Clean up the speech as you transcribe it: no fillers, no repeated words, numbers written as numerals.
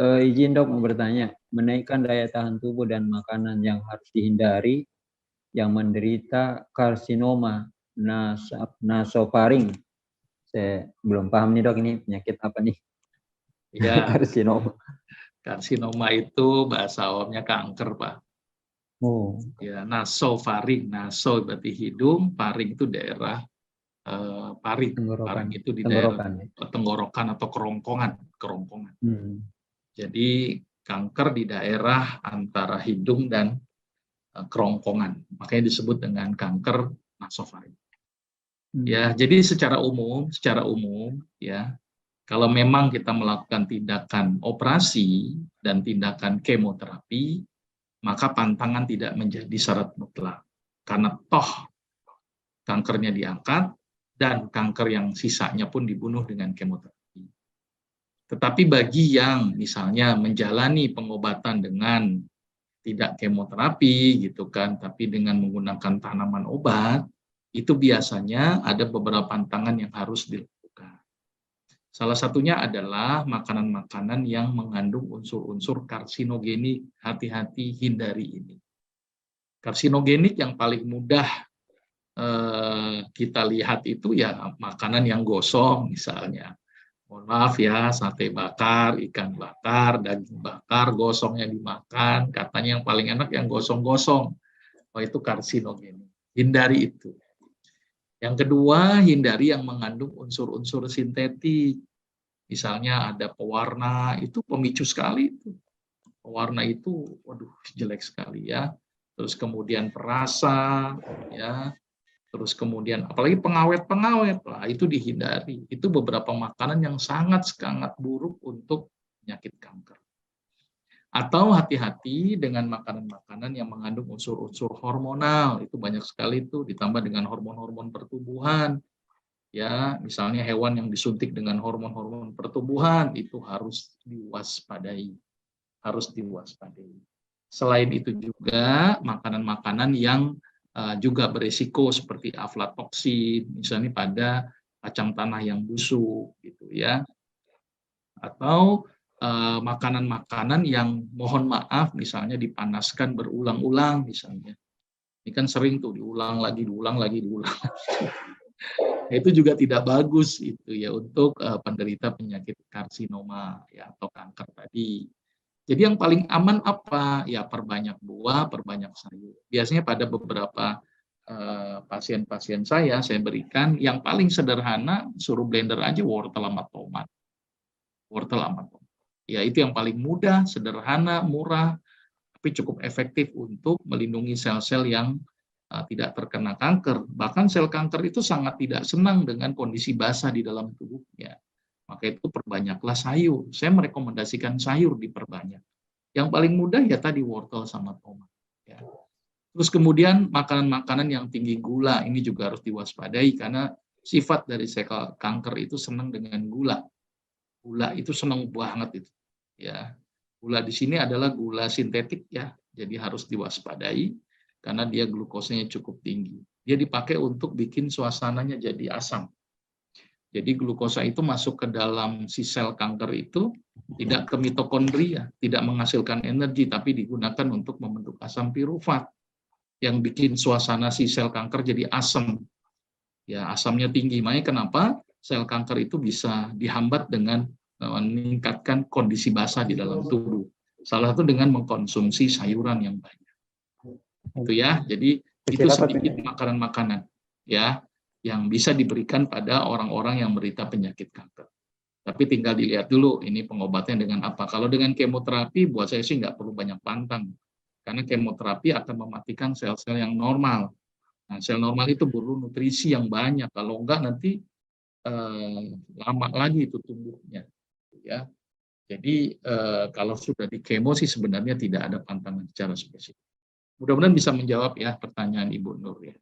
Izin dok mau bertanya, menaikkan daya tahan tubuh dan makanan yang harus dihindari yang menderita karsinoma nasofaring. Saya belum paham nih dok, ini penyakit apa nih? Ya, Karsinoma. karsinoma itu bahasa awamnya kanker, Pak. Oh. Ya, nasofaring, naso berarti hidung, faring itu daerah paring. Paring itu di daerah tenggorokan atau kerongkongan. Jadi kanker di daerah antara hidung dan kerongkongan, makanya disebut dengan kanker nasofaring. Ya, jadi secara umum ya, kalau memang kita melakukan tindakan operasi dan tindakan kemoterapi, maka pantangan tidak menjadi syarat mutlak. Karena toh kankernya diangkat dan kanker yang sisanya pun dibunuh dengan kemoterapi. Tetapi bagi yang misalnya menjalani pengobatan dengan tidak kemoterapi gitu kan, tapi dengan menggunakan tanaman obat, itu biasanya ada beberapa pantangan yang harus dilakukan. Salah satunya adalah makanan-makanan yang mengandung unsur-unsur karsinogenik. Hati-hati, hindari ini. Karsinogenik yang paling mudah kita lihat itu ya makanan yang gosong misalnya. Mohon maaf ya, sate bakar, ikan bakar, daging bakar, gosongnya dimakan. Katanya yang paling enak yang gosong-gosong. Oh, itu karsinogenik. Hindari itu. Yang kedua, hindari yang mengandung unsur-unsur sintetik. Misalnya ada pewarna, itu pemicu sekali itu. Pewarna itu, waduh, jelek sekali ya. Terus kemudian perasa, ya. Terus kemudian apalagi pengawet-pengawet, lah itu dihindari. Itu beberapa makanan yang sangat-sangat buruk untuk penyakit kanker. Atau hati-hati dengan makanan-makanan yang mengandung unsur-unsur hormonal. Itu banyak sekali itu, ditambah dengan hormon-hormon pertumbuhan. Ya, misalnya hewan yang disuntik dengan hormon-hormon pertumbuhan itu harus diwaspadai. Selain itu juga makanan-makanan yang juga berisiko seperti aflatoksin, misalnya pada kacang tanah yang busuk, gitu ya. Atau makanan-makanan yang mohon maaf misalnya dipanaskan berulang-ulang misalnya. Ini kan sering tuh diulang lagi. Itu juga tidak bagus itu ya untuk penderita penyakit karsinoma ya atau kanker tadi. Jadi yang paling aman apa? Ya perbanyak buah, perbanyak sayur. Biasanya pada beberapa pasien-pasien saya berikan yang paling sederhana, suruh blender aja wortel sama tomat. Ya itu yang paling mudah, sederhana, murah, tapi cukup efektif untuk melindungi sel-sel yang tidak terkena kanker. Bahkan sel kanker itu sangat tidak senang dengan kondisi basah di dalam tubuhnya. Maka itu perbanyaklah sayur. Saya merekomendasikan sayur diperbanyak. Yang paling mudah ya tadi wortel sama tomat. Ya. Terus kemudian makanan-makanan yang tinggi gula ini juga harus diwaspadai karena sifat dari sel kanker itu senang dengan gula. Gula itu senang banget itu. Ya. Gula di sini adalah gula sintetik ya. Jadi harus diwaspadai karena dia glukosanya cukup tinggi. Dia dipakai untuk bikin suasananya jadi asam. Jadi glukosa itu masuk ke dalam si sel kanker itu tidak ke mitokondria, tidak menghasilkan energi, tapi digunakan untuk membentuk asam pirufat yang bikin suasana si sel kanker jadi asam. Ya, asamnya tinggi. Makanya kenapa sel kanker itu bisa dihambat dengan meningkatkan kondisi basah di dalam tubuh. Salah satu dengan mengkonsumsi sayuran yang banyak. Itu ya. Jadi itu sedikit makanan-makanan ya yang bisa diberikan pada orang-orang yang menderita penyakit kanker. Tapi tinggal dilihat dulu ini pengobatannya dengan apa. Kalau dengan kemoterapi, buat saya sih nggak perlu banyak pantang. Karena kemoterapi akan mematikan sel-sel yang normal. Nah, sel normal itu perlu nutrisi yang banyak. Kalau enggak nanti lama lagi itu tumbuhnya. Ya. Jadi kalau sudah di kemo sih sebenarnya tidak ada pantangan secara spesifik. Mudah-mudahan bisa menjawab ya pertanyaan Ibu Nur ya.